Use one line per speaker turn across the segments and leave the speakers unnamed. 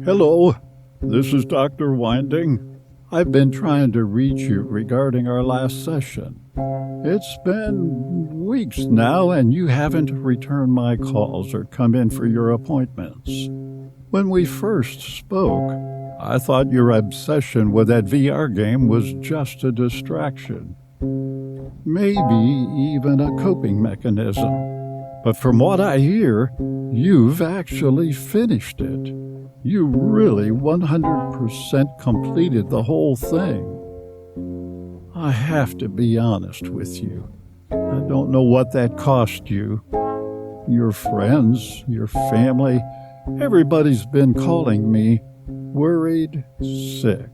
Hello, this is Dr. Winding. I've been trying to reach you regarding our last session. It's been weeks now, and you haven't returned my calls or come in for your appointments. When we first spoke, I thought your obsession with that VR game was just a distraction. Maybe even a coping mechanism. But from what I hear, you've actually finished it. You really 100% completed the whole thing. I have to be honest with you. I don't know what that cost you. Your friends, your family, everybody's been calling me worried sick.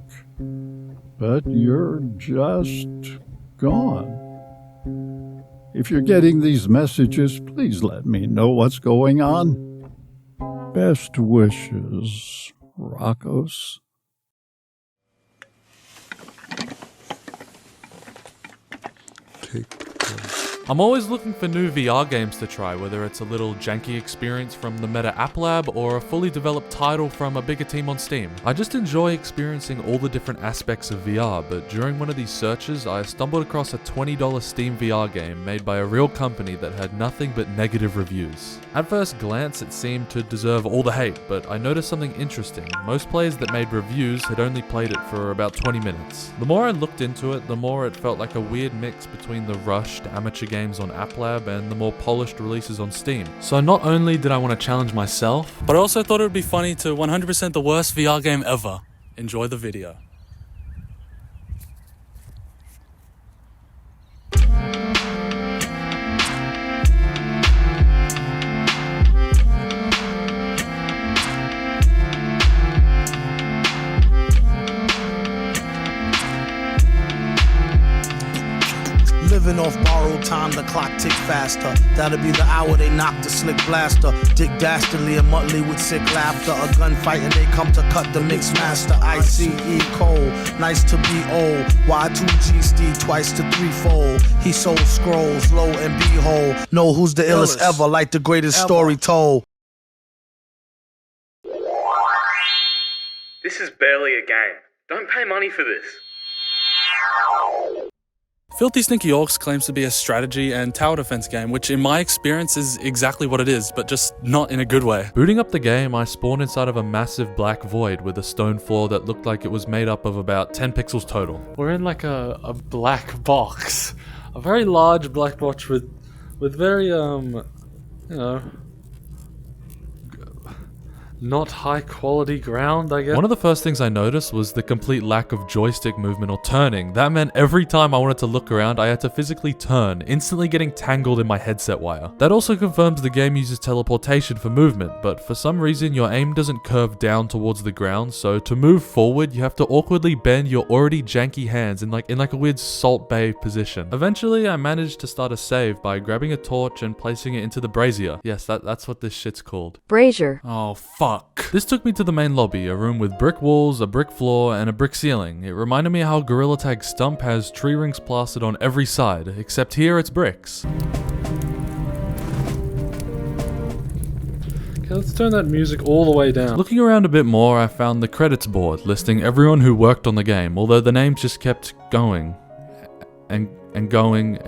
But you're just gone. If you're getting these messages, please let me know what's going on. Best wishes, Rockos.
I'm always looking for new VR games to try, whether it's a little janky experience from the Meta App Lab or a fully developed title from a bigger team on Steam. I just enjoy experiencing all the different aspects of VR, but during one of these searches, I stumbled across a $20 Steam VR game made by a real company that had nothing but negative reviews. At first glance, it seemed to deserve all the hate, but I noticed something interesting. Most players that made reviews had only played it for about 20 minutes. The more I looked into it, the more it felt like a weird mix between the rushed amateur games on App Lab and the more polished releases on Steam. So not only did I want to challenge myself,
but I also thought it would be funny to 100% the worst VR game ever. Enjoy the video.
Living off borrowed time, the clock tick faster. That'll be the hour they knock the slick blaster. Dick Dastardly and Muttley with sick laughter. A gunfight and they come to cut the mix master. 𝐼𝐶E nice to be old. Y2G Steve twice to threefold. He sold scrolls, lo and behold. Know who's the illest ever, like the greatest story told.
This is barely a game. Don't pay money for this.
𝓜𝓾𝓼𝓲𝓬 claims to be a strategy and tower defense game, which in my experience is exactly what it is, but just not in a good way.
booting up the game, I spawned inside of a massive black void with a stone floor that looked like it was made up of about 10 pixels total.
We're in like a black box. A very large black box with very, you know, not high quality ground, I guess.
One of the first things I noticed was the complete lack of joystick movement or turning. That meant every time I wanted to look around, I had to physically turn, instantly getting tangled in my headset wire. That also confirms the game uses teleportation for movement, but for some reason your aim doesn't curve down towards the ground, so to move forward, you have to awkwardly bend your already janky hands in like a weird Salt Bay position. Eventually, I managed to start a save by grabbing a torch and placing it into the brazier. Yes, that's what this shit's called.
Brazier.
Oh, fuck. This took me to the main lobby, a room with brick walls, a brick floor, and a brick ceiling. It reminded me how 𝐸𝐸𝐴𝐺 has tree rings plastered on every side, except here it's bricks.
Okay, let's turn that music all the way down.
Looking around a bit more, I found the credits board listing everyone who worked on the game, although the names just kept going. And going.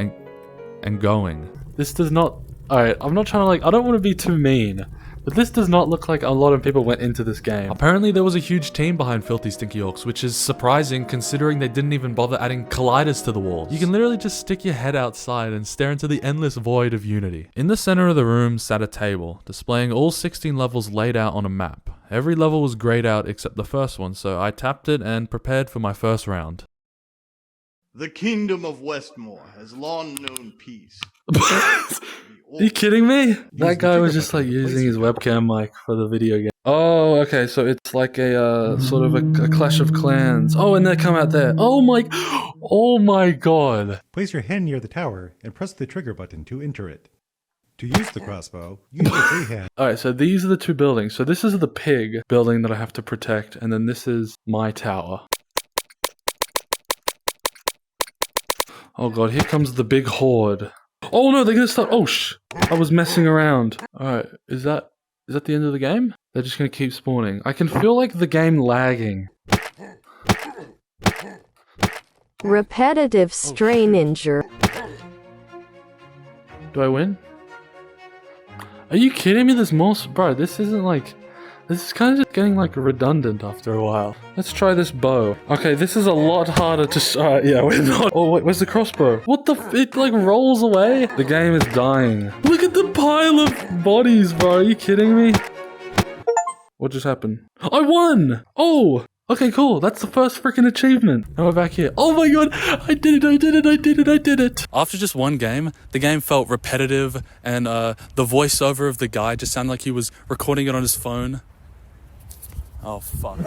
This does not... Alright, I'm not trying to I don't want to be too mean, but this does not look like a lot of people went into this game.
Apparently there was a huge team behind 𝓜𝓼𝓲𝓬, which is surprising considering they didn't even bother adding colliders to the walls. You can literally just stick your head outside and stare into the endless void of Unity. In the center of the room sat a table, displaying all 16 levels laid out on a map. Every level was grayed out except the first one, so I tapped it and prepared for my first round.
The kingdom of Westmore has long known peace.
Are you kidding me? That guy was just using his webcam mic for the video game. Oh, okay, so it's like a sort of a Clash of Clans. Oh, and they come out there. Oh my god.
Place your hand near the tower and press the trigger button to enter it. To use the crossbow, use your free hand.
Alright, so these are the two buildings. So this is the pig building that I have to protect, and then this is my tower. Oh god, here comes the big horde. Oh no, they're gonna start. Oh I was messing around. Alright, is that Is that the end of the game? They're just gonna keep spawning. I can feel like the game lagging.
Repetitive strain injury.
Do I win? Are you kidding me? There's more. Bro, this isn't like. This is kind of just getting like redundant after a while. Let's try this bow. Okay, this is a lot harder to. Yeah, we're not. Oh, wait, where's the crossbow? What the? It like rolls away. The game is dying. Look at the pile of bodies, bro. Are you kidding me? What just happened? I won! Oh! Okay, cool. That's the first freaking achievement. Now we're back here. Oh my god! I did it! I did it! I did it! I did it!
After just one game, the game felt repetitive, and the voiceover of the guy just sounded like he was recording it on his phone. Oh, fuck.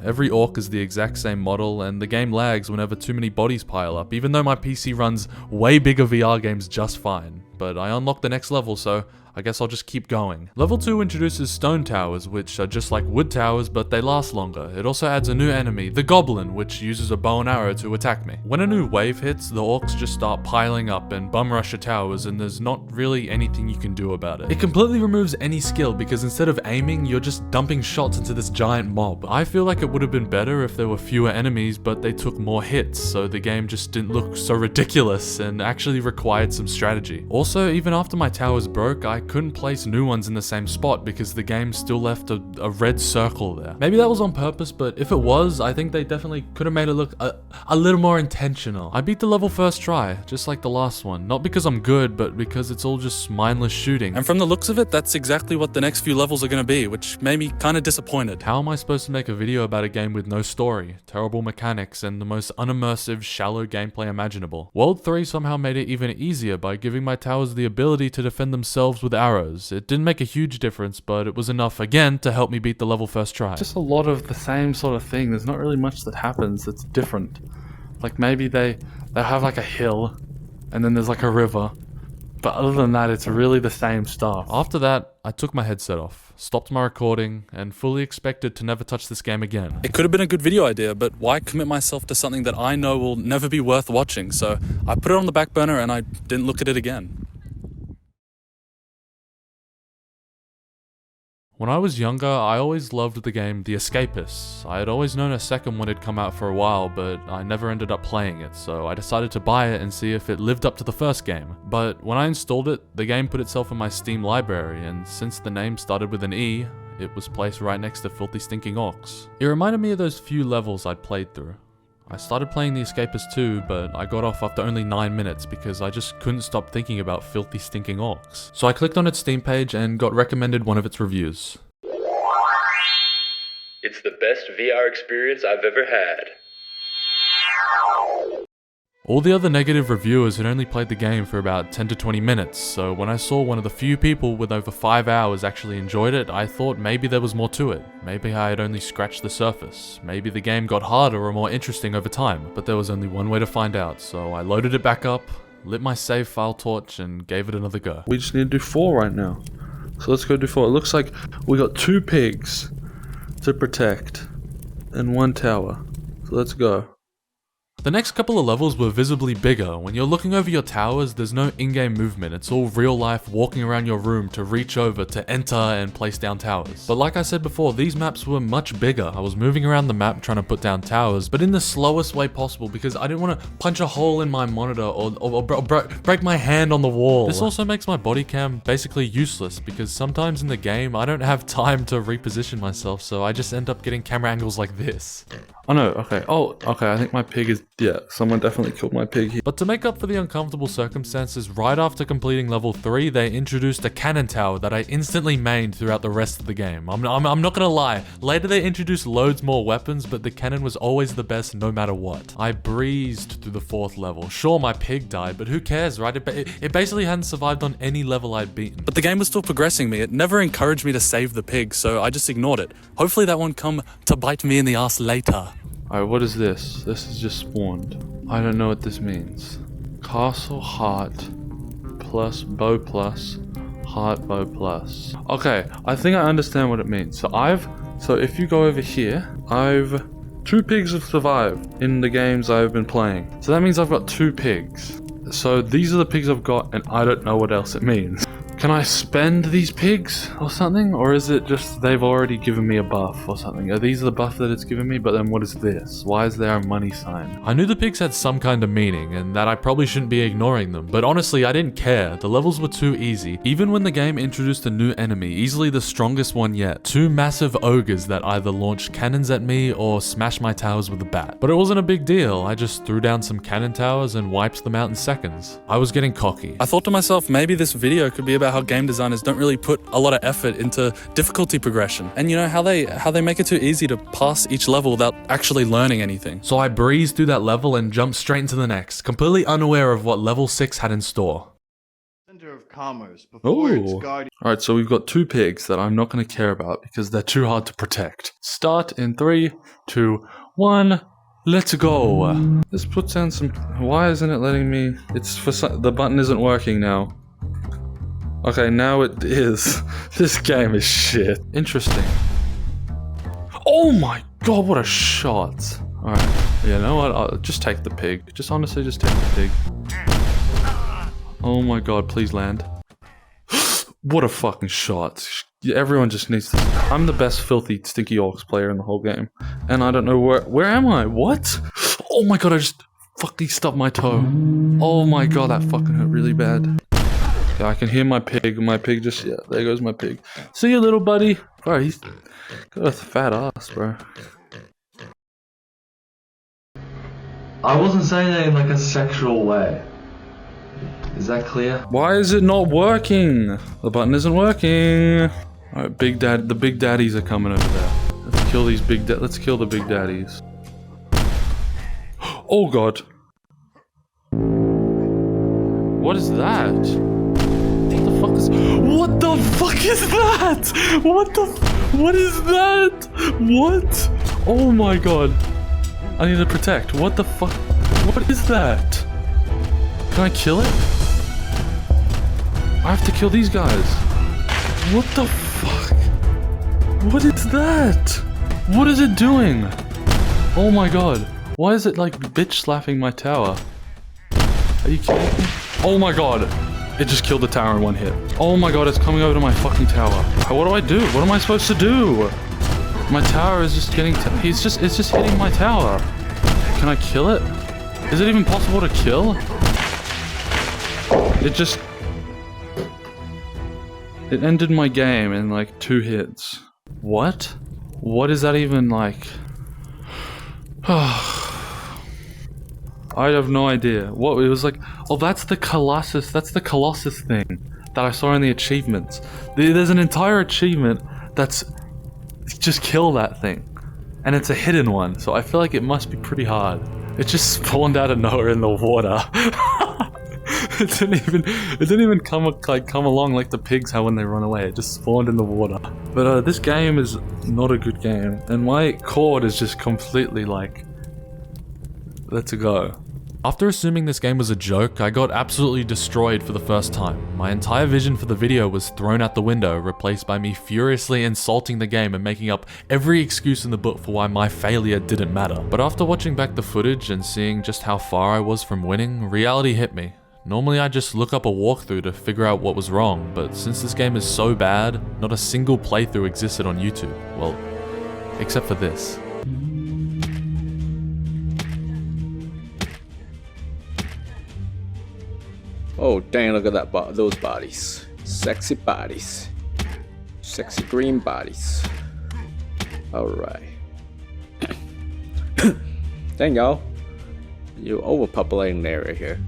Every orc is the exact same model, and the game lags whenever too many bodies pile up, even though my PC runs way bigger VR games just fine. But I unlocked the next level, so I guess I'll just keep going. Level 2 introduces stone towers, which are just like wood towers, but they last longer. It also adds a new enemy, the goblin, which uses a bow and arrow to attack me. When a new wave hits, the orcs just start piling up and bum rush your towers, and there's not really anything you can do about it. It completely removes any skill, because instead of aiming, you're just dumping shots into this giant mob. I feel like it would have been better if there were fewer enemies, but they took more hits, so the game just didn't look so ridiculous and actually required some strategy. Also, even after my towers broke, I couldn't place new ones in the same spot because the game still left a red circle there. Maybe that was on purpose, but if it was, I think they definitely could have made it look a little more intentional. I beat the level first try, just like the last one. Not because I'm good, but because it's all just mindless shooting.
And from the looks of it, that's exactly what the next few levels are going to be, which made me kind of disappointed.
How am I supposed to make a video about a game with no story, terrible mechanics, and the most unimmersive, shallow gameplay imaginable? World 3 somehow made it even easier by giving my towers the ability to defend themselves with arrows. It didn't make a huge difference, but it was enough, again, to help me beat the level first try.
Just a lot of the same sort of thing. There's not really much that happens that's different. Like maybe they have like a hill, and then there's like a river. But other than that, it's really the same stuff.
After that, I took my headset off, stopped my recording, and fully expected to never touch this game again.
It could have been a good video idea, but why commit myself to something that I know will never be worth watching? So I put it on the back burner and I didn't look at it again.
When I was younger, I always loved the game The Escapists. I had always known a second one had come out for a while, but I never ended up playing it, so I decided to buy it and see if it lived up to the first game. But when I installed it, the game put itself in my Steam library, and since the name started with an E, it was placed right next to Filthy Stinking Orcs. It reminded me of those few levels I'd played through. I started playing The Escapists too, but I got off after only 9 minutes because I just couldn't stop thinking about Filthy Stinking Orcs. So I clicked on its Steam page and got recommended one of its reviews.
It's the best VR experience I've ever had.
All the other negative reviewers had only played the game for about 10 to 20 minutes, so when I saw one of the few people with over 5 hours actually enjoyed it, I thought maybe there was more to it. Maybe I had only scratched the surface. Maybe the game got harder or more interesting over time, but there was only one way to find out, so I loaded it back up, lit my save file torch, and gave it another go.
We just need to do 4 right now. So let's go do 4. It looks like we got 2 pigs to protect and 1 tower. So let's go.
The next couple of levels were visibly bigger. When you're looking over your towers, there's no in-game movement. It's all real life walking around your room to reach over to enter and place down towers. But like I said before, these maps were much bigger. I was moving around the map trying to put down towers, but in the slowest way possible because I didn't want to punch a hole in my monitor or break my hand on the wall. This also makes my body cam basically useless because sometimes in the game, I don't have time to reposition myself, so I just end up getting camera angles like this.
Oh no, okay. Oh, okay, I think my pig is... Yeah, someone definitely killed my pig here.
But to make up for the uncomfortable circumstances, right after completing level 3, they introduced a cannon tower that I instantly mained throughout the rest of the game. I'm not gonna lie, later they introduced loads more weapons, but the cannon was always the best no matter what. I breezed through the 4th level. Sure, my pig died, but who cares, right? It basically hadn't survived on any level I'd beaten.
But the game was still progressing me. It never encouraged me to save the pig, so I just ignored it. Hopefully that won't come to bite me in the ass later.
Alright, what is this? This is just spawned. I don't know what this means. Castle heart plus bow plus heart bow plus. Okay, I think I understand what it means. So if you go over here, 2 pigs have survived in the games I've been playing. So that means I've got 2 pigs. So these are the pigs I've got, and I don't know what else it means. Can I spend these pigs or something? Or is it just they've already given me a buff or something? Are these the buff that it's given me? But then what is this? Why is there a money sign?
I knew the pigs had some kind of meaning and that I probably shouldn't be ignoring them, but honestly I didn't care. The levels were too easy. Even when the game introduced a new enemy, easily the strongest one yet. 2 massive ogres that either launched cannons at me or smashed my towers with a bat. But it wasn't a big deal. I just threw down some cannon towers and wiped them out in seconds. I was getting cocky.
I thought to myself, maybe this video could be about how game designers don't really put a lot of effort into difficulty progression. And you know, how they make it too easy to pass each level without actually learning anything.
So I breezed through that level and jumped straight into the next, completely unaware of what level 6 had in store.
Center of commerce before its
Oh.
guardian.
Alright, so we've got 2 pigs that I'm not going to care about because they're too hard to protect. Start in 3, 2, 1. Let's go. This puts down some... Why isn't it letting me... It's for some... The button isn't working now. Okay, now it is. This game is shit. Interesting. Oh my god, what a shot. Alright, you know what? I'll just take the pig. Just honestly, just take the pig. Oh my god, please land. What a fucking shot. Everyone just needs to... I'm the best filthy stinky orcs player in the whole game. And I don't know where am I? What? Oh my god, I just fucking stubbed my toe. Oh my god, that fucking hurt really bad. Yeah, I can hear my pig. My pig just... Yeah, there goes my pig. See you, little buddy. Bro, he's got a fat ass, bro.
I wasn't saying that in like a sexual way. Is that clear?
Why is it not working? The button isn't working. Alright, the big daddies are coming over there. Let's kill these let's kill the big daddies. Oh god. What is that? What the fuck is that? What is that? What? Oh my god. I need to protect. What the fuck? What is that? Can I kill it? I have to kill these guys. What the fuck? What is that? What is it doing? Oh my god. Why is it like bitch slapping my tower? Are you kidding me? Oh my god. It just killed the tower in 1 hit. Oh my god, it's coming over to my fucking tower. What do I do? What am I supposed to do? My tower is just getting... it's just hitting my tower. Can I kill it? Is it even possible to kill? It ended my game in like 2 hits. What? What is that even like? I have no idea. What it was like? Oh, that's the Colossus. That's the Colossus thing that I saw in the achievements. There's an entire achievement that's just kill that thing, and it's a hidden one. So I feel like it must be pretty hard. It just spawned out of nowhere in the water. It didn't even come along like the pigs how when they run away. It just spawned in the water. But this game is not a good game, and my cord is just completely like, let's go.
After assuming this game was a joke, I got absolutely destroyed for the first time. My entire vision for the video was thrown out the window, replaced by me furiously insulting the game and making up every excuse in the book for why my failure didn't matter. But after watching back the footage and seeing just how far I was from winning, reality hit me. Normally I just look up a walkthrough to figure out what was wrong, but since this game is so bad, not a single playthrough existed on YouTube. Well, except for this.
Oh dang, look at that those bodies. Sexy bodies. Sexy green bodies. Alright. Dang y'all. You're overpopulating the area here.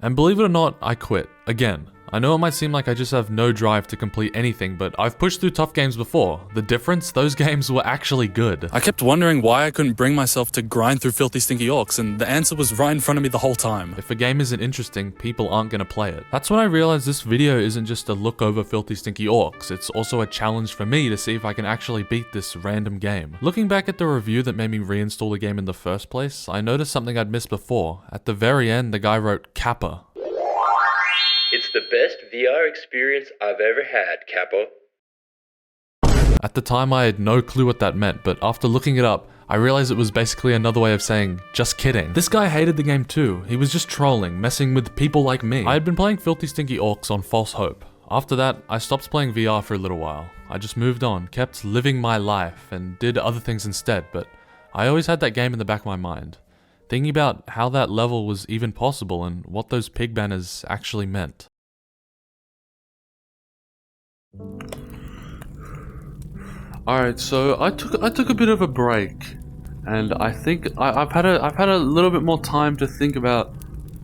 And believe it or not, I quit. Again. I know it might seem like I just have no drive to complete anything, but I've pushed through tough games before. The difference? Those games were actually good.
I kept wondering why I couldn't bring myself to grind through Filthy Stinky Orcs, and the answer was right in front of me the whole time.
If a game isn't interesting, people aren't gonna play it. That's when I realized this video isn't just a look over Filthy Stinky Orcs, it's also a challenge for me to see if I can actually beat this random game. Looking back at the review that made me reinstall the game in the first place, I noticed something I'd missed before. At the very end, the guy wrote Kappa.
It's the best VR experience I've ever had, Kappa.
At the time I had no clue what that meant, but after looking it up, I realized it was basically another way of saying, just kidding. This guy hated the game too. He was just trolling, messing with people like me. I had been playing 𝓜𝓾𝓼𝓲𝓬 on false hope. After that, I stopped playing VR for a little while. I just moved on, kept living my life, and did other things instead, but I always had that game in the back of my mind, thinking about how that level was even possible and what those pig banners actually meant.
Alright, so I took a bit of a break, and I think I've had a little bit more time to think about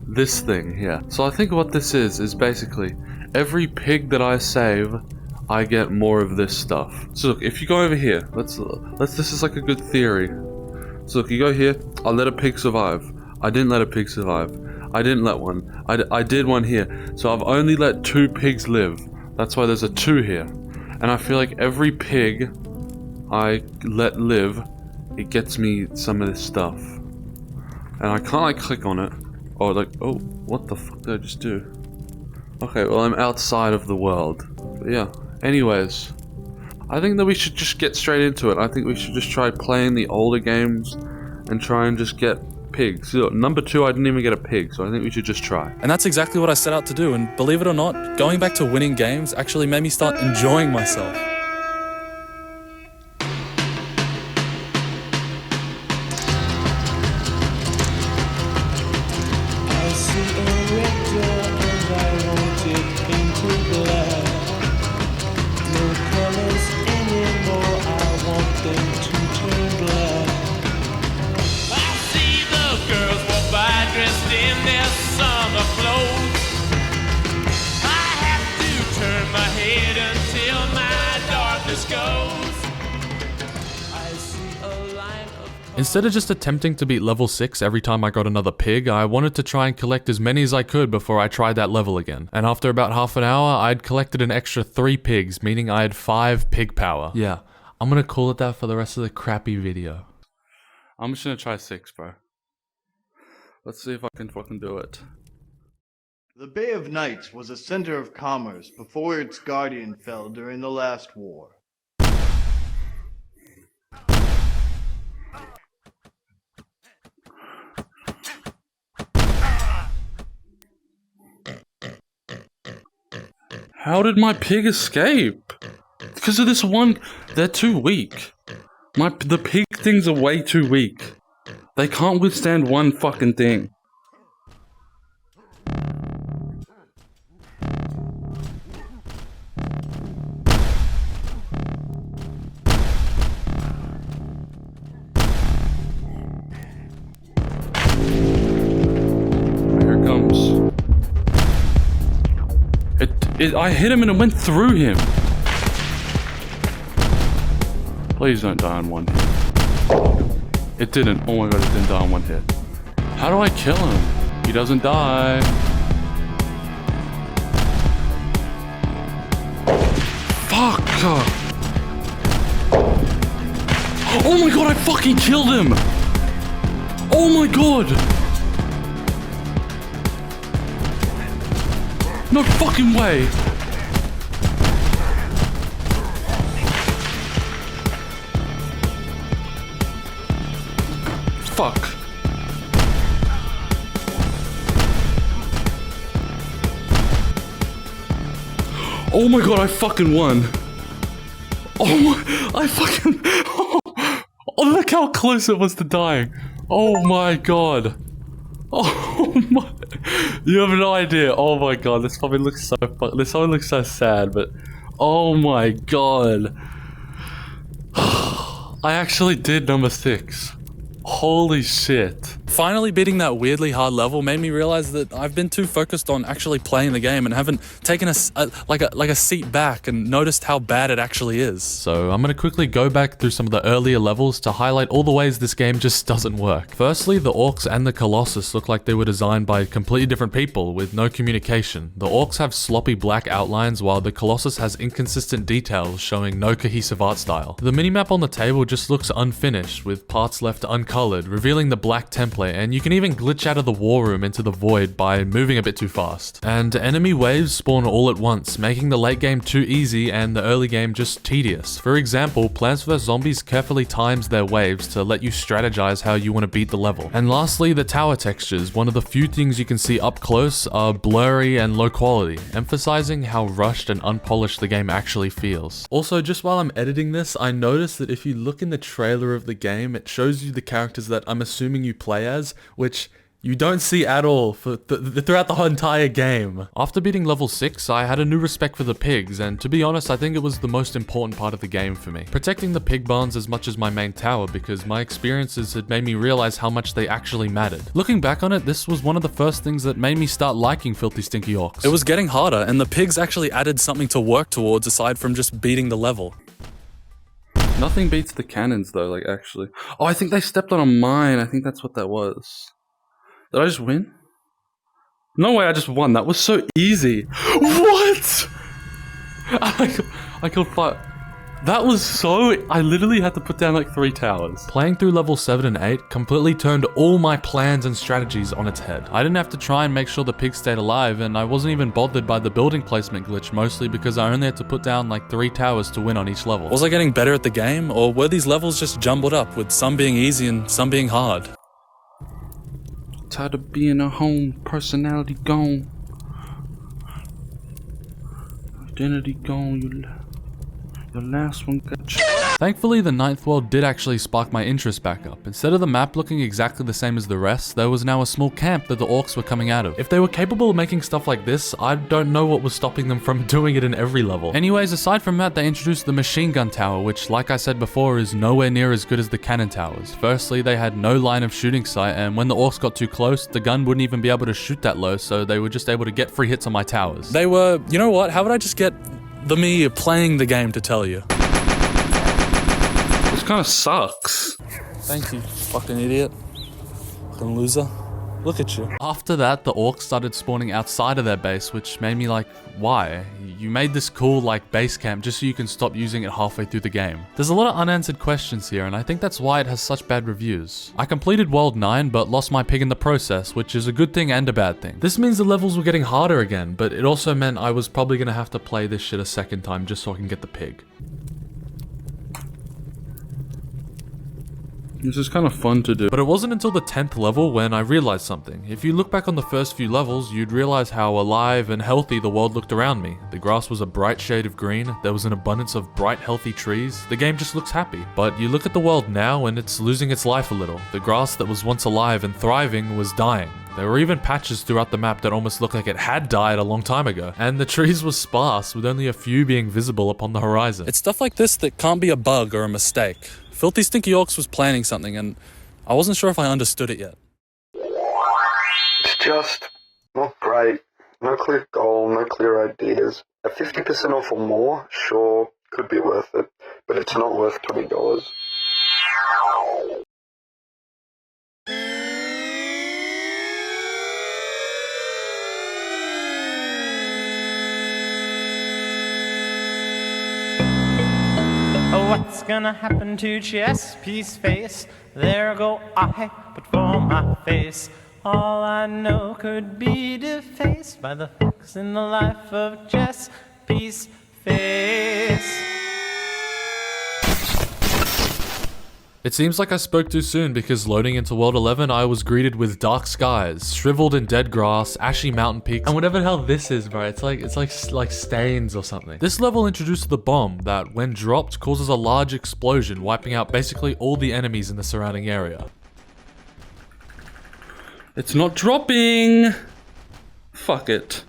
this thing here. So I think what this is basically every pig that I save, I get more of this stuff. So look, if you go over here, let's this is like a good theory. So look, you go here, I let a pig survive. I didn't let a pig survive. I didn't let one. I did one here. So I've only let 2 pigs live. That's why there's a 2 here. And I feel like every pig I let live, it gets me some of this stuff. And I can't like click on it. Or like, oh, what the fuck did I just do? Okay, well I'm outside of the world. But yeah, anyways. I think that we should just get straight into it. I think we should just try playing the older games and try and just get pigs. So, number 2, I didn't even get a pig, so I think we should just try.
And that's exactly what I set out to do, and believe it or not, going back to winning games actually made me start enjoying myself.
Instead of just attempting to beat level 6 every time I got another pig, I wanted to try and collect as many as I could before I tried that level again. And after about half an hour, I'd collected an extra 3 pigs, meaning I had 5 pig power. Yeah, I'm gonna call it that for the rest of the crappy video.
I'm just gonna try 6, bro. Let's see if I can fucking do it.
The Bay of Knights was a center of commerce before its guardian fell during the last war.
How did my pig escape? Because of this one, they're too weak. The pig things are way too weak. They can't withstand one fucking thing. Here it comes. I hit him and it went through him. Please don't die on one hit. It didn't. Oh my god, it didn't die on one hit. How do I kill him? He doesn't die. Fuck! Oh my god, I fucking killed him! Oh my god! No fucking way! Fuck. Oh my god, I fucking won. Oh my, I fucking... Oh, look how close it was to dying. Oh my god. Oh my... You have no idea. Oh my god, this probably looks so this probably looks so sad, but... Oh my god. I actually did number 6. Holy shit.
Finally beating that weirdly hard level made me realize that I've been too focused on actually playing the game and haven't taken a seat back and noticed how bad it actually is.
So I'm gonna quickly go back through some of the earlier levels to highlight all the ways this game just doesn't work. Firstly, the orcs and the Colossus look like they were designed by completely different people with no communication. The orcs have sloppy black outlines while the Colossus has inconsistent details showing no cohesive art style. The minimap on the table just looks unfinished with parts left uncolored, revealing the black template gameplay, and you can even glitch out of the war room into the void by moving a bit too fast. And enemy waves spawn all at once, making the late game too easy and the early game just tedious. For example, Plants vs Zombies carefully times their waves to let you strategize how you want to beat the level. And lastly, the tower textures, one of the few things you can see up close, are blurry and low quality, emphasizing how rushed and unpolished the game actually feels. Also, just while I'm editing this, I noticed that if you look in the trailer of the game, it shows you the characters that I'm assuming you play as, which you don't see at all throughout the whole entire game. After beating level 6, I had a new respect for the pigs, and to be honest, I think it was the most important part of the game for me. Protecting the pig barns as much as my main tower, because my experiences had made me realize how much they actually mattered. Looking back on it, this was one of the first things that made me start liking Filthy Stinky Orcs.
It was getting harder, and the pigs actually added something to work towards aside from just beating the level.
Nothing beats the cannons though, like actually. Oh, I think they stepped on a mine. I think that's what that was. Did I just win? No way, I just won. That was so easy. What? I killed 5. That was so... I literally had to put down like 3 towers.
Playing through level 7 and 8 completely turned all my plans and strategies on its head. I didn't have to try and make sure the pigs stayed alive, and I wasn't even bothered by the building placement glitch, mostly because I only had to put down like 3 towers to win on each level.
Was I getting better at the game, or were these levels just jumbled up, with some being easy and some being hard?
Tired of being a home, personality gone. Identity gone, your last one got you.
Thankfully, the 9th world did actually spark my interest back up. Instead of the map looking exactly the same as the rest, there was now a small camp that the orcs were coming out of. If they were capable of making stuff like this, I don't know what was stopping them from doing it in every level. Anyways, aside from that, they introduced the machine gun tower, which, like I said before, is nowhere near as good as the cannon towers. Firstly, they had no line of shooting sight, and when the orcs got too close, the gun wouldn't even be able to shoot that low, so they were just able to get free hits on my towers.
They were, you know what, how would I just get the me playing the game to tell you?
This kind of sucks.
Thank you, fucking idiot. Fucking loser. Look at you.
After that, the orcs started spawning outside of their base, which made me like, why? You made this cool, like, base camp just so you can stop using it halfway through the game. There's a lot of unanswered questions here, and I think that's why it has such bad reviews. I completed World 9, but lost my pig in the process, which is a good thing and a bad thing. This means the levels were getting harder again, but it also meant I was probably gonna have to play this shit a second time just so I can get the pig.
This is kind of fun to do.
But it wasn't until the 10th level when I realized something. If you look back on the first few levels, you'd realize how alive and healthy the world looked around me. The grass was a bright shade of green, there was an abundance of bright healthy trees, the game just looks happy. But you look at the world now and it's losing its life a little. The grass that was once alive and thriving was dying. There were even patches throughout the map that almost looked like it had died a long time ago. And the trees were sparse, with only a few being visible upon the horizon.
It's stuff like this that can't be a bug or a mistake. Filthy Stinky Orcs was planning something, and I wasn't sure if I understood it yet.
It's just not great. No clear goal, no clear ideas. At 50% off or more, sure, could be worth it, but it's not worth $20.
What's gonna happen to Chess-Piece face? There go I, but for my face, all I know could be defaced by the facts in the life of Chess-Piece face.
It seems like I spoke too soon because loading into World 11 I was greeted with dark skies, shriveled and dead grass, ashy mountain peaks, and whatever the hell this is, bro. It's like stains or something. This level introduced the bomb that, when dropped, causes a large explosion, wiping out basically all the enemies in the surrounding area.
It's not dropping! Fuck it.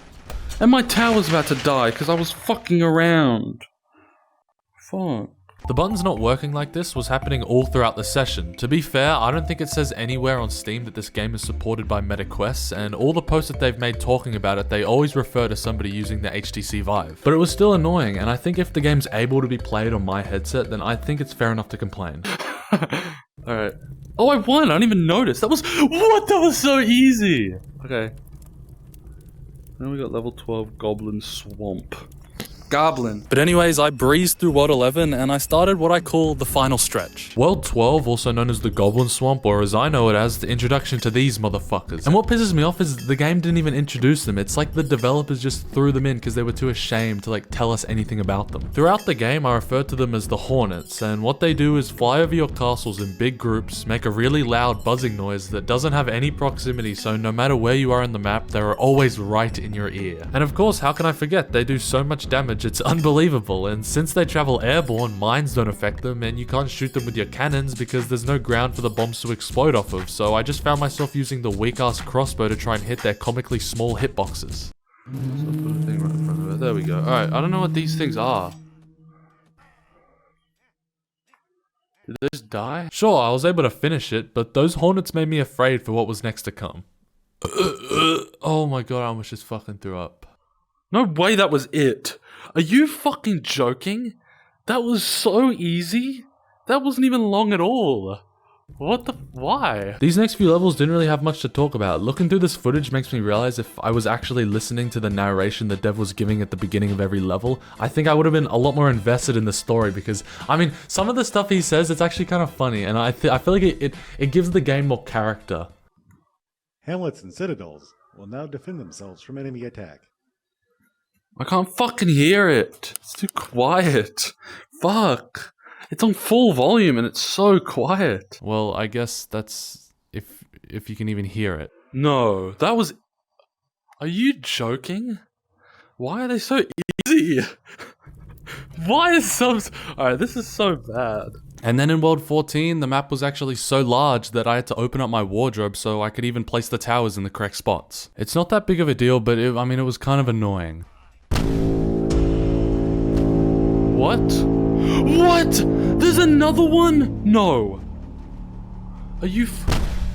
And my tower's about to die because I was fucking around. Fuck.
The buttons not working like this was happening all throughout the session. To be fair, I don't think it says anywhere on Steam that this game is supported by meta quests, and all the posts that they've made talking about it, they always refer to somebody using the HTC Vive. But it was still annoying, and I think if the game's able to be played on my headset, then I think it's fair enough to complain.
Alright. Oh, I won! I didn't even notice! That was- What? That was so easy! Okay. Then we got level 12 Goblin Swamp. Goblin.
But anyways, I breezed through World 11 and I started what I call the final stretch.
World 12, also known as the Goblin Swamp, or as I know it as, the introduction to these motherfuckers. And what pisses me off is the game didn't even introduce them. It's like the developers just threw them in because they were too ashamed to like tell us anything about them. Throughout the game, I refer to them as the Hornets, and what they do is fly over your castles in big groups, make a really loud buzzing noise that doesn't have any proximity, so no matter where you are in the map, they're always right in your ear. And of course, how can I forget, they do so much damage, it's unbelievable, and since they travel airborne, mines don't affect them, and you can't shoot them with your cannons because there's no ground for the bombs to explode off of, so I just found myself using the weak-ass crossbow to try and hit their comically small hitboxes. So put a thing right in front of it. There we go. Alright, I don't know what these things are. Did they just die? Sure, I was able to finish it, but those hornets made me afraid for what was next to come. Oh my god, I almost just fucking threw up.
No way that was it. Are you fucking joking? That was so easy? That wasn't even long at all. What the? Why?
These next few levels didn't really have much to talk about. Looking through this footage makes me realize if I was actually listening to the narration the dev was giving at the beginning of every level, I think I would have been a lot more invested in the story because, I mean, some of the stuff he says, it's actually kind of funny, and I feel like it gives the game more character.
Hamlets and citadels will now defend themselves from enemy attack.
I can't fucking hear it. It's too quiet. Fuck. It's on full volume and it's so quiet.
Well, I guess that's if you can even hear it.
No, that was... Are you joking? Why are they so easy? Why is so... Alright, this is so bad.
And then in World 14, the map was actually so large that I had to open up my wardrobe so I could even place the towers in the correct spots. It's not that big of a deal, but I mean, it was kind of annoying.
What? What? There's another one? No. Are you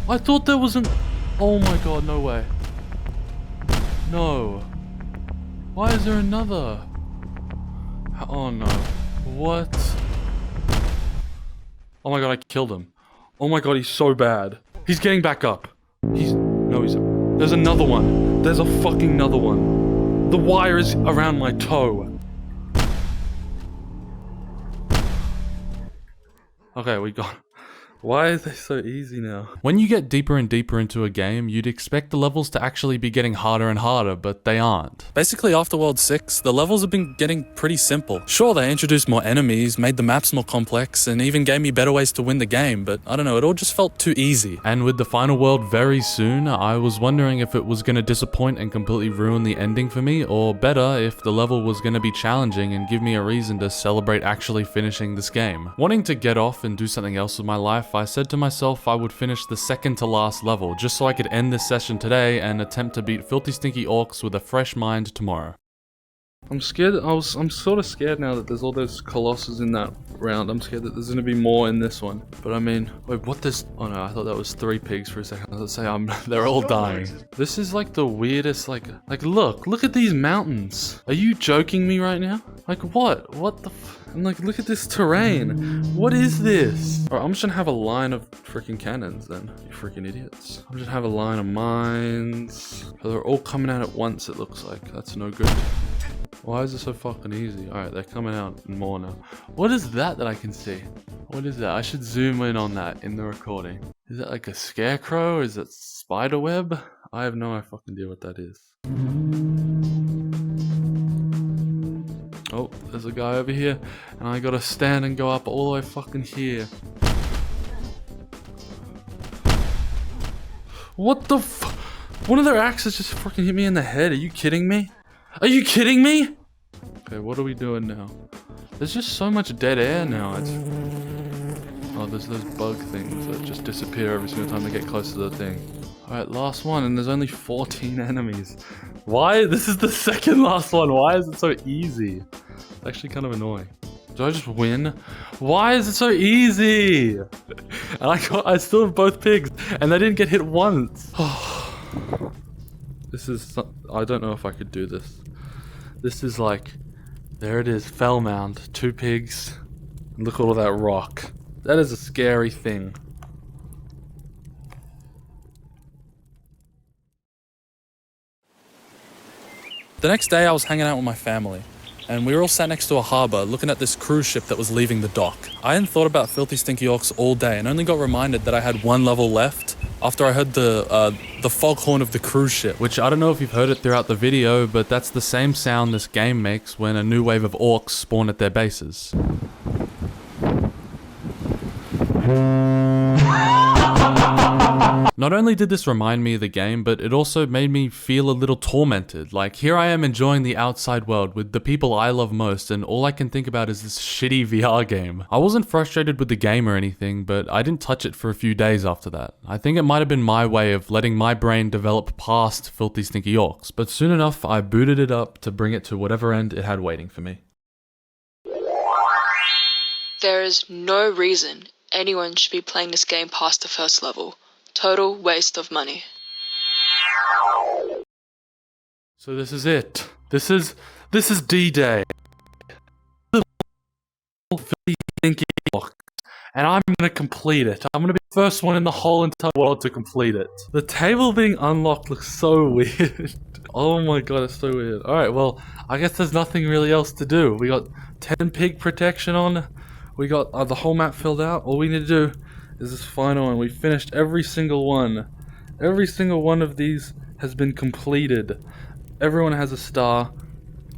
I thought there wasn't... Oh my god, no way. No. Why is there another? Oh no. What? Oh my god, I killed him. Oh my god, he's so bad. He's getting back up. There's another one. There's a fucking another one. The wire is around my toe. Okay, we got... Why are they so easy now?
When you get deeper and deeper into a game, you'd expect the levels to actually be getting harder and harder, but they aren't.
Basically, after World 6, the levels have been getting pretty simple. Sure, they introduced more enemies, made the maps more complex, and even gave me better ways to win the game, but I don't know, it all just felt too easy.
And with the final world very soon, I was wondering if it was going to disappoint and completely ruin the ending for me, or better, if the level was going to be challenging and give me a reason to celebrate actually finishing this game. Wanting to get off and do something else with my life, I said to myself I would finish the second to last level, just so I could end this session today and attempt to beat filthy stinky orcs with a fresh mind tomorrow.
I'm scared. I'm sort of scared now that there's all those colossus in that round. I'm scared that there's gonna be more in this one. But I mean, wait, what this? Oh no, I thought that was 3 pigs for a second. Let's say they're all dying. This is like the weirdest. Like look at these mountains. Are you joking me right now? Like what? What the? And like, look at this terrain. What is this? Alright, I'm just gonna have a line of freaking cannons then. You freaking idiots. I'm just gonna have a line of mines. Oh, they're all coming out at once, it looks like. That's no good. Why is it so fucking easy? Alright, they're coming out more now. What is that I can see? What is that? I should zoom in on that in the recording. Is that like a scarecrow? Is it spider web? I have no fucking idea what that is. Oh, there's a guy over here, and I gotta stand and go up all the way fucking here. What the f- One of their axes just fucking hit me in the head. Are you kidding me? Are you kidding me? Okay, what are we doing now? There's just so much dead air now. It's... Oh, there's those bug things that just disappear every single time they get close to the thing. Alright, last one, and there's only 14 enemies. Why? This is the second last one. Why is it so easy? It's actually kind of annoying. Do I just win? Why is it so easy? And I still have both pigs, and they didn't get hit once. This is... I don't know if I could do this. This is like... There it is, Fell Mound. 2 pigs. And look at all that rock. That is a scary thing.
The next day I was hanging out with my family, and we were all sat next to a harbor looking at this cruise ship that was leaving the dock. I hadn't thought about Filthy Stinky Orcs all day and only got reminded that I had one level left after I heard the foghorn of the cruise ship.
Which I don't know if you've heard it throughout the video, but that's the same sound this game makes when a new wave of orcs spawn at their bases. Not only did this remind me of the game, but it also made me feel a little tormented. Like, here I am enjoying the outside world with the people I love most, and all I can think about is this shitty VR game. I wasn't frustrated with the game or anything, but I didn't touch it for a few days after that. I think it might have been my way of letting my brain develop past Filthy Stinky Orcs, but soon enough I booted it up to bring it to whatever end it had waiting for me.
There is no reason anyone should be playing this game past the first level. Total waste of money.
So this is it. This is D-Day. The Filthy Stinky Orcs. And I'm gonna complete it. I'm gonna be the first one in the whole entire world to complete it. The table being unlocked looks so weird. Oh my god, it's so weird. Alright, well, I guess there's nothing really else to do. We got 10 pig protection on. We got the whole map filled out. All we need to do is this final one. We finished every single one. Every single one of these has been completed. Everyone has a star.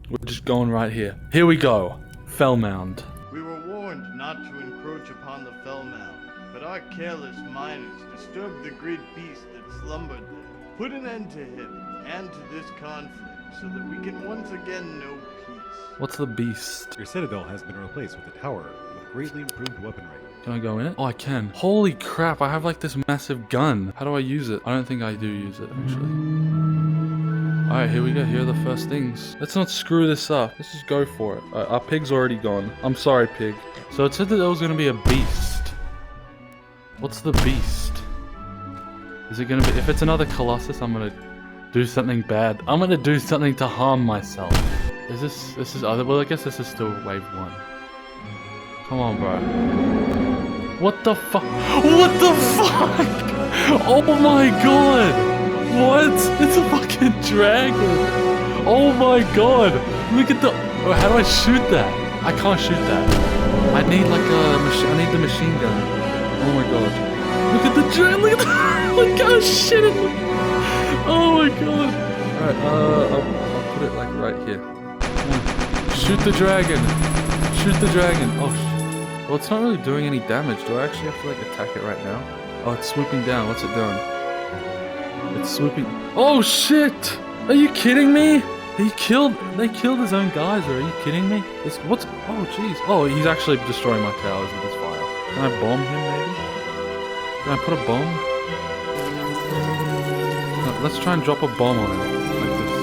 We're just going right here. Here we go. Fell Mound.
We were warned not to encroach upon the fell mound, but our careless miners disturbed the great beast that slumbered there. Put an end to him and to this conflict so that we can once again know peace.
What's the beast?
Your citadel has been replaced with a tower with greatly improved weaponry.
Can I go in it? Oh, I can. Holy crap, I have like this massive gun. How do I use it? I don't think I do use it, actually. Alright, here we go. Here are the first things. Let's not screw this up. Let's just go for it. Our pig's already gone. I'm sorry, pig. So it said that there was going to be a beast. What's the beast? Is it going to be... If it's another Colossus, I'm going to do something bad. I'm going to do something to harm myself. Is this... This is other... Well, I guess this is still wave 1. Come on, bro. What the fuck? What the fuck? Oh my god! What? It's a fucking dragon! Oh my god! Look at the... Oh, how do I shoot that? I can't shoot that. I need like a machine... I need the machine gun. Oh my god. Look at the dragon! Look at the... Look how shit it... Oh my god! Alright, I'll put it like right here. Come on. Shoot the dragon! Shoot the dragon! Oh shit. Well, it's not really doing any damage. Do I actually have to like attack it right now? Oh, it's swooping down. What's it doing? It's swooping. Oh shit! Are you kidding me? They killed his own guys. Are you kidding me? What's? Oh jeez. Oh, he's actually destroying my towers with his fire. Can I bomb him maybe? Can I put a bomb? No, let's try and drop a bomb on him like this.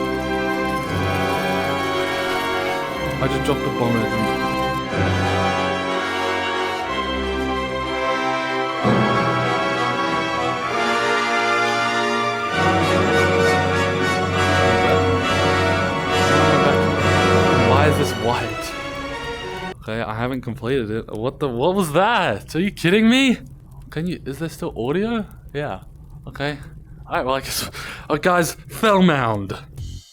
I just dropped a bomb on him. This white. Okay, I haven't completed it. What was that? Are you kidding me? Is there still audio? Yeah. Okay. Alright, well I guess... Oh guys, fell mound!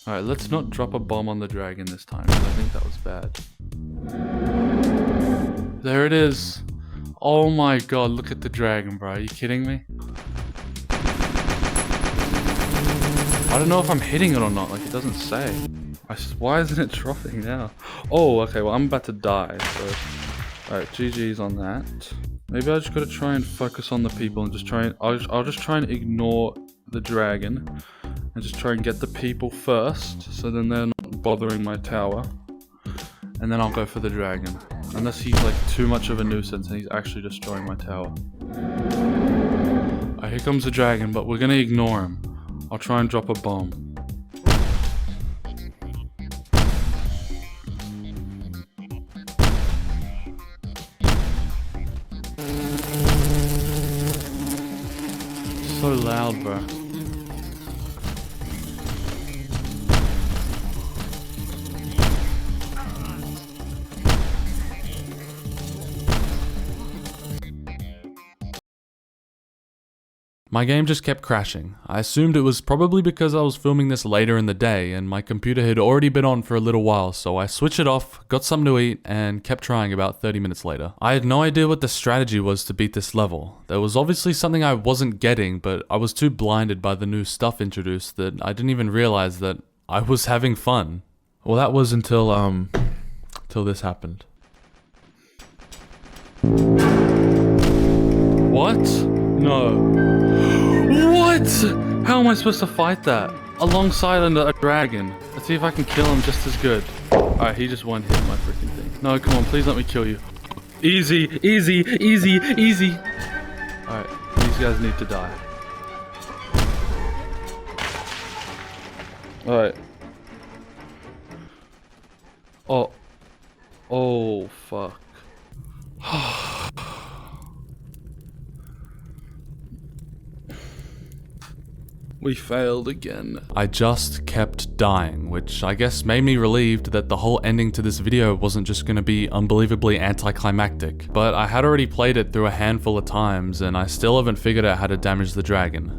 Alright, let's not drop a bomb on the dragon this time, because I think that was bad. There it is. Oh my god, look at the dragon, bro. Are you kidding me? I don't know if I'm hitting it or not, like it doesn't say. Why isn't it dropping now? Oh, okay, well I'm about to die, so... Alright, GG's on that. Maybe I just gotta try and focus on the people and just try and... I'll just try and ignore the dragon. And just try and get the people first, so then they're not bothering my tower. And then I'll go for the dragon. Unless he's like too much of a nuisance and he's actually destroying my tower. Alright, here comes the dragon, but we're gonna ignore him. I'll try and drop a bomb. So loud, bro. My game just kept crashing. I assumed it was probably because I was filming this later in the day and my computer had already been on for a little while, so I switched it off, got something to eat, and kept trying about 30 minutes later. I had no idea what the strategy was to beat this level. There was obviously something I wasn't getting, but I was too blinded by the new stuff introduced that I didn't even realize that I was having fun. Well, that was until this happened.
What? No. What? How am I supposed to fight that? Alongside a dragon. Let's see if I can kill him just as good. Alright, he just one hit my freaking thing. No, come on, please let me kill you. Easy, easy, easy, easy. Alright, these guys need to die. Alright. Oh. Oh, fuck. We failed again.
I just kept dying, which I guess made me relieved that the whole ending to this video wasn't just gonna be unbelievably anticlimactic. But I had already played it through a handful of times, and I still haven't figured out how to damage the dragon.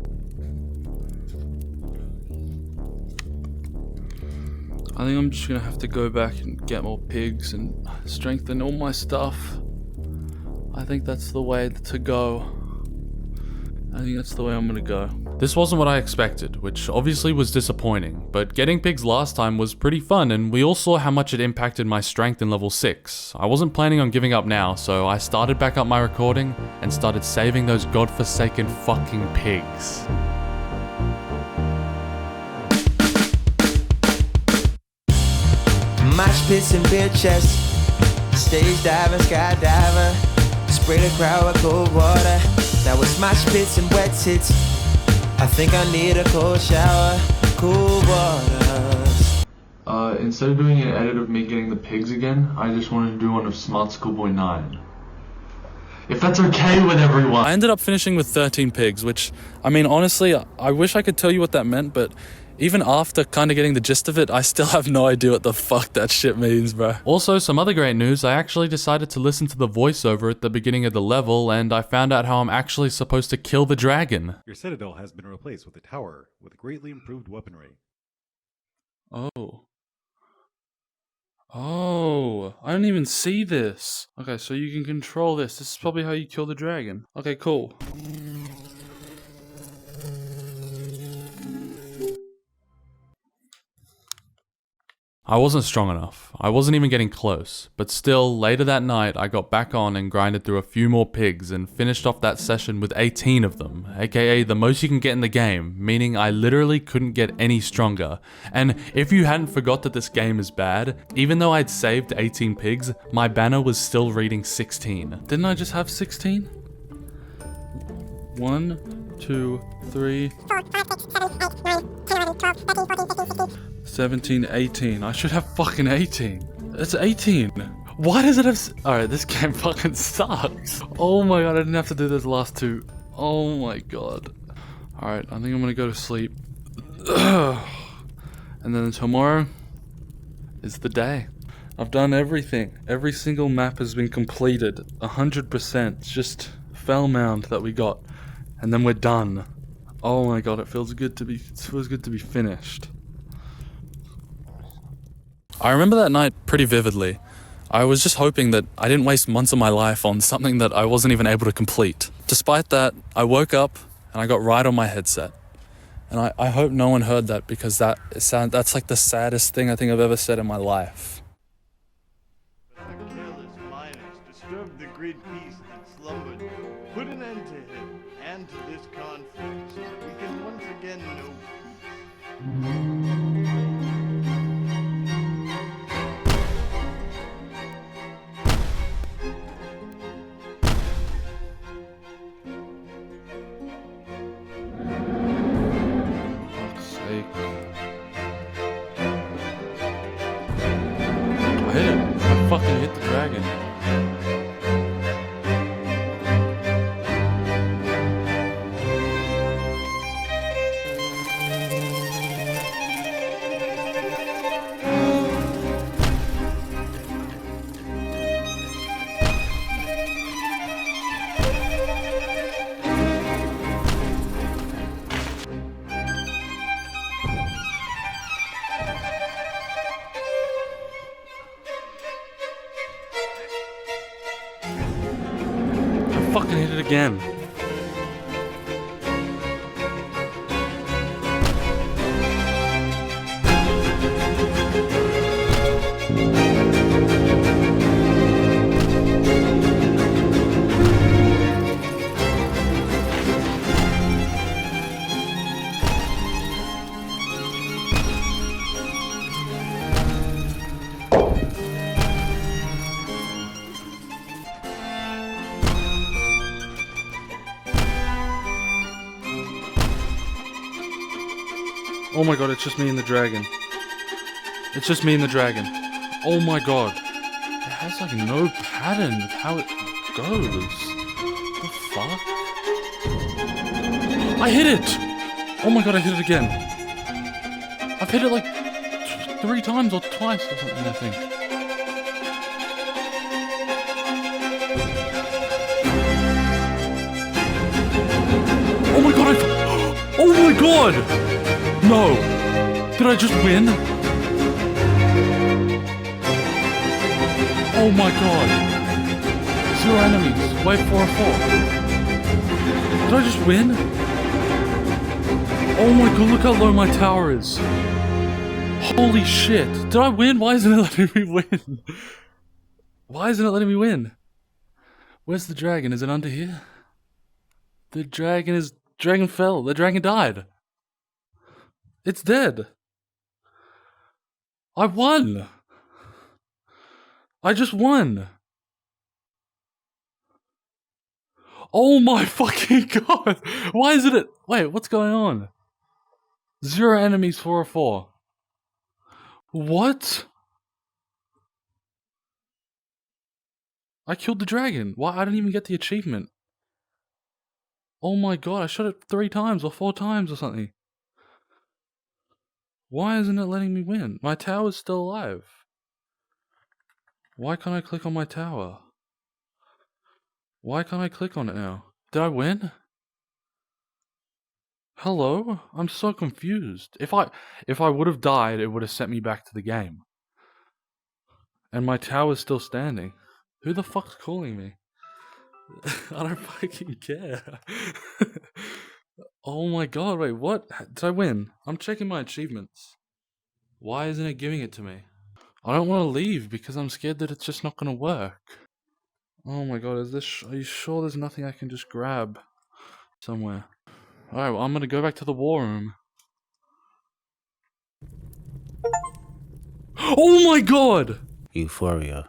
I think I'm just gonna have to go back and get more pigs and strengthen all my stuff. I think that's the way to go. I think that's the way I'm gonna go.
This wasn't what I expected, which obviously was disappointing, but getting pigs last time was pretty fun, and we all saw how much it impacted my strength in level 6. I wasn't planning on giving up now, so I started back up my recording and started saving those godforsaken fucking pigs.
Mosh pits and beer chests, stage diving, skydiving, spray the crowd with cold water. Now it's mosh pits and wet tits. I think I need a cold shower, cool water.
Instead of doing an edit of me getting the pigs again, I just wanted to do one of Smart Schoolboy 9. If that's okay with everyone.
I ended up finishing with 13 pigs, which, I mean, honestly, I wish I could tell you what that meant, but even after kind of getting the gist of it, I still have no idea what the fuck that shit means, bro.
Also, some other great news, I actually decided to listen to the voiceover at the beginning of the level, and I found out how I'm actually supposed to kill the dragon.
Your citadel has been replaced with a tower with greatly improved weaponry.
Oh. Oh, I didn't even see this. Okay, so you can control this. This is probably how you kill the dragon. Okay, cool.
I wasn't strong enough. I wasn't even getting close. But still, later that night, I got back on and grinded through a few more pigs and finished off that session with 18 of them, aka the most you can get in the game, meaning I literally couldn't get any stronger. And if you hadn't forgot that this game is bad, even though I'd saved 18 pigs, my banner was still reading 16.
Didn't I just have 16? 1, 2, 3, 17, 18. I should have fucking 18. It's 18. Why does it have... Alright, this game fucking sucks. Oh my god, I didn't have to do those last two. Oh my god. Alright, I think I'm gonna go to sleep. And then tomorrow is the day. I've done everything. Every single map has been completed. 100%. It's just Fell Mound that we got. And then we're done. Oh my god, it feels good to be finished.
I remember that night pretty vividly. I was just hoping that I didn't waste months of my life on something that I wasn't even able to complete. Despite that, I woke up and I got right on my headset. And I hope no one heard that, because that's like the saddest thing I think I've ever said in my life.
The careless miners disturbed the great peace that slumbered. Put an end to him and to this conflict, so that we can once again know peace.
I hit it. I fucking hit the dragon. again. Oh my god, it's just me and the dragon. It's just me and the dragon. Oh my god. It has like no pattern with how it goes. The fuck? I hit it! Oh my god, I hit it again. I've hit it like 3 times or twice or something, I think. Oh my god, oh my god! No! Did I just win? Oh my god. 0 enemies. Wave 4 or 4. Did I just win? Oh my god, look how low my tower is. Holy shit. Did I win? Why isn't it letting me win? Why isn't it letting me win? Where's the dragon? Is it under here? The dragon is... Dragon fell. The dragon died. It's dead. I won. I just won. Oh my fucking god. Why isn't it? Wait, what's going on? 0 enemies, 4 or 4. What? I killed the dragon. Why? I didn't even get the achievement. Oh my god, I shot it 3 times or 4 times or something. Why isn't it letting me win? My tower's still alive. Why can't I click on my tower? Why can't I click on it now? Did I win? Hello? I'm so confused. If I would have died, it would have sent me back to the game. And my tower's still standing. Who the fuck's calling me? I don't fucking care. Oh my god, wait, what? Did I win? I'm checking my achievements. Why isn't it giving it to me? I don't want to leave because I'm scared that it's just not going to work. Oh my god, are you sure there's nothing I can just grab somewhere? Alright, well, I'm going to go back to the war room. Oh my god!
Euphoria.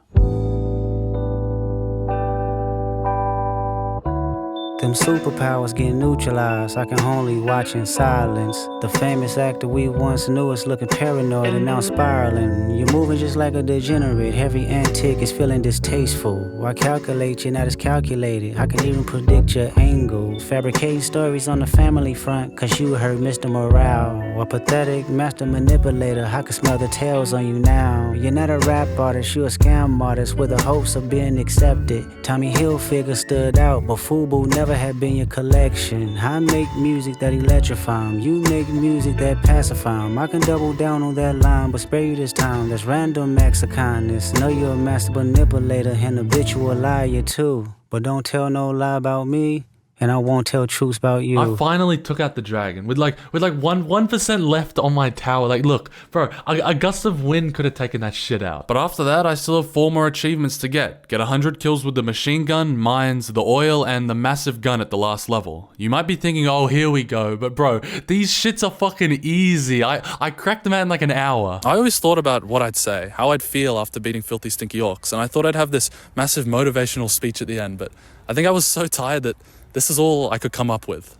Them superpowers get neutralized. I can only watch in silence. The famous actor we once knew is looking paranoid and now spiraling. You're moving just like a degenerate. Every antic is feeling distasteful. I calculate you're not as calculated. I can even predict your angle. Fabricating stories on the family front, cause you heard Mr. Morale. A pathetic master manipulator. I can smell the tails on you now. You're not a rap artist, you're a scam artist with the hopes of being accepted. Tommy Hilfiger stood out, but FUBU never had been your collection. I make music that electrify 'em. You make music that pacify 'em. I can double down on that line, but spare you this time. That's random acts of kindness. Know you're a master manipulator and habitual liar too. But don't tell no lie about me, and I won't tell truths about you.
I finally took out the dragon with like 1% left on my tower. Like, look, bro, a gust of wind could have taken that shit out. But after that, I still have 4 more achievements to get. Get 100 kills with the machine gun, mines, the oil, and the massive gun at the last level. You might be thinking, oh, here we go. But bro, these shits are fucking easy. I cracked them out in like an hour.
I always thought about what I'd say, how I'd feel after beating Filthy Stinky Orcs, and I thought I'd have this massive motivational speech at the end, but I think I was so tired that this is all I could come up with.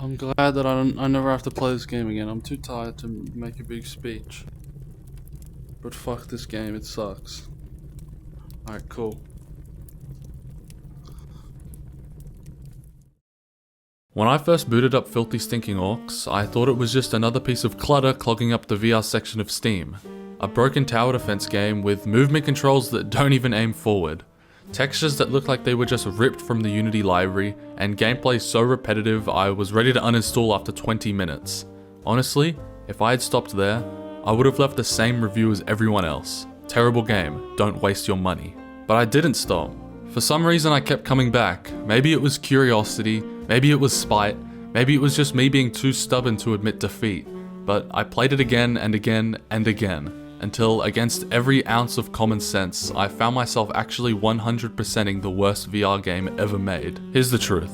I'm glad that I never have to play this game again. I'm too tired to make a big speech. But fuck this game, it sucks. Alright, cool.
When I first booted up Filthy Stinking Orcs, I thought it was just another piece of clutter clogging up the VR section of Steam. A broken tower defense game with movement controls that don't even aim forward. Textures that look like they were just ripped from the Unity library, and gameplay so repetitive I was ready to uninstall after 20 minutes. Honestly, if I had stopped there, I would have left the same review as everyone else. Terrible game, don't waste your money. But I didn't stop. For some reason I kept coming back. Maybe it was curiosity, maybe it was spite, maybe it was just me being too stubborn to admit defeat. But I played it again and again and again, until against every ounce of common sense, I found myself actually 100%ing the worst VR game ever made. Here's the truth.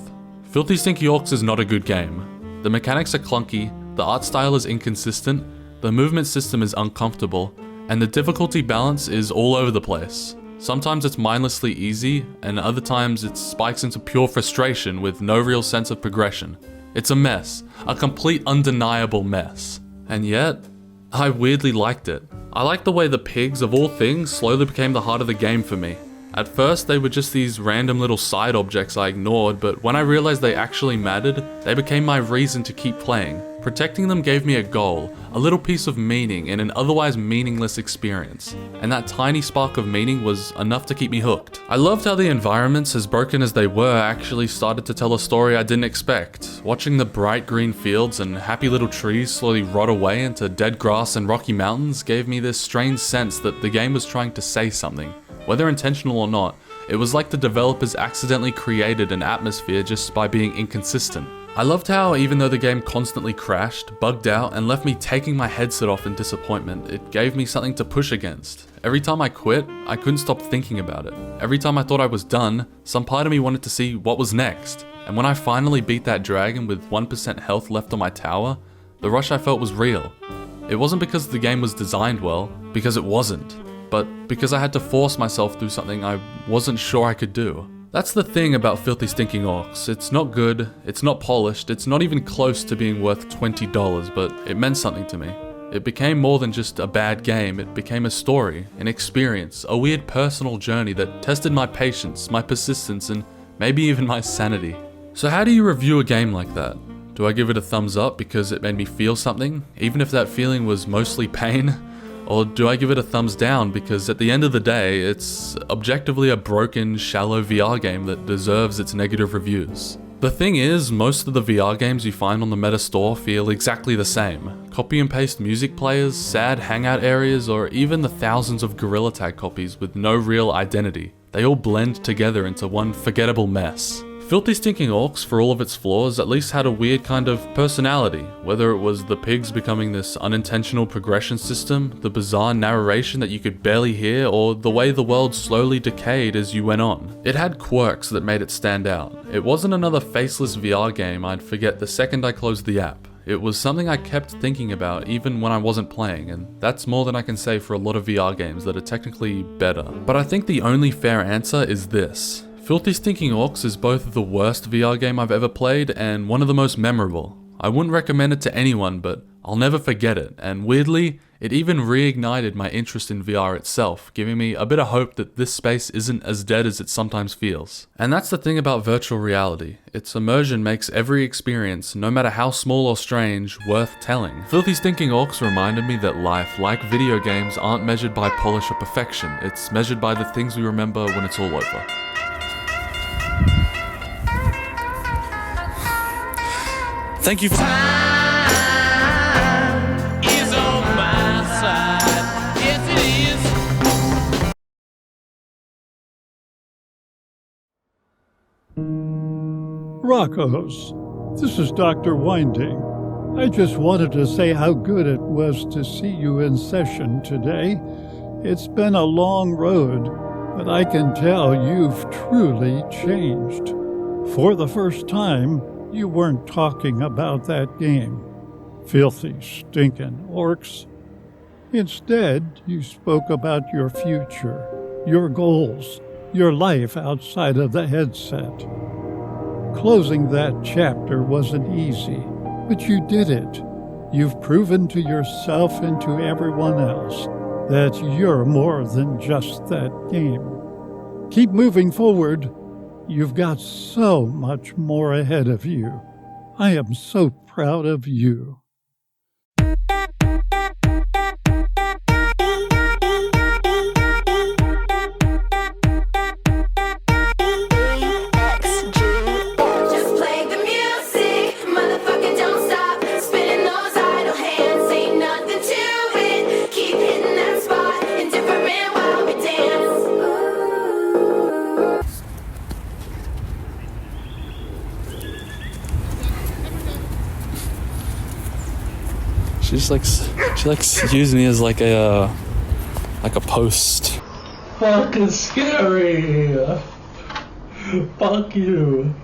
𝓜𝓾𝓼𝓲𝓬 is not a good game. The mechanics are clunky, the art style is inconsistent, the movement system is uncomfortable, and the difficulty balance is all over the place. Sometimes it's mindlessly easy, and other times it spikes into pure frustration with no real sense of progression. It's a mess, a complete undeniable mess. And yet, I weirdly liked it. I liked the way the pigs, of all things, slowly became the heart of the game for me. At first, they were just these random little side objects I ignored, but when I realized they actually mattered, they became my reason to keep playing. Protecting them gave me a goal, a little piece of meaning in an otherwise meaningless experience. And that tiny spark of meaning was enough to keep me hooked. I loved how the environments, as broken as they were, actually started to tell a story I didn't expect. Watching the bright green fields and happy little trees slowly rot away into dead grass and rocky mountains gave me this strange sense that the game was trying to say something. Whether intentional or not, it was like the developers accidentally created an atmosphere just by being inconsistent. I loved how, even though the game constantly crashed, bugged out, and left me taking my headset off in disappointment, it gave me something to push against. Every time I quit, I couldn't stop thinking about it. Every time I thought I was done, some part of me wanted to see what was next. And when I finally beat that dragon with 1% health left on my tower, the rush I felt was real. It wasn't because the game was designed well, because it wasn't, but because I had to force myself through something I wasn't sure I could do. That's the thing about 𝓜𝓼𝓲𝓬. It's not good, it's not polished, it's not even close to being worth $20, but it meant something to me. It became more than just a bad game, it became a story, an experience, a weird personal journey that tested my patience, my persistence, and maybe even my sanity. So how do you review a game like that? Do I give it a thumbs up because it made me feel something, even if that feeling was mostly pain? Or do I give it a thumbs down because at the end of the day, it's objectively a broken, shallow VR game that deserves its negative reviews? The thing is, most of the VR games you find on the Meta Store feel exactly the same. Copy and paste music players, sad hangout areas, or even the thousands of Gorilla Tag copies with no real identity. They all blend together into one forgettable mess. 𝓜𝓼𝓲𝓬, for all of its flaws, at least had a weird kind of personality, whether it was the pigs becoming this unintentional progression system, the bizarre narration that you could barely hear, or the way the world slowly decayed as you went on. It had quirks that made it stand out. It wasn't another faceless VR game I'd forget the second I closed the app. It was something I kept thinking about even when I wasn't playing, and that's more than I can say for a lot of VR games that are technically better. But I think the only fair answer is this. 𝓜𝓼𝓲𝓬 is both the worst VR game I've ever played and one of the most memorable. I wouldn't recommend it to anyone, but I'll never forget it, and weirdly, it even reignited my interest in VR itself, giving me a bit of hope that this space isn't as dead as it sometimes feels. And that's the thing about virtual reality. Its immersion makes every experience, no matter how small or strange, worth telling. 𝓜𝓼𝓲𝓬 reminded me that life, like video games, aren't measured by polish or perfection. It's measured by the things we remember when it's all over.
Thank you for
Time is on my side. Yes, it is.
Rockos, this is Dr. Winding. I just wanted to say how good it was to see you in session today. It's been a long road, but I can tell you've truly changed. For the first time, you weren't talking about that game, 𝓜𝓼𝓲𝓬. Instead, you spoke about your future, your goals, your life outside of the headset. Closing that chapter wasn't easy, but you did it. You've proven to yourself and to everyone else that you're more than just that game. Keep moving forward. You've got so much more ahead of you. I am so proud of you.
She used me as like a post.
Fucking scary. Fuck you.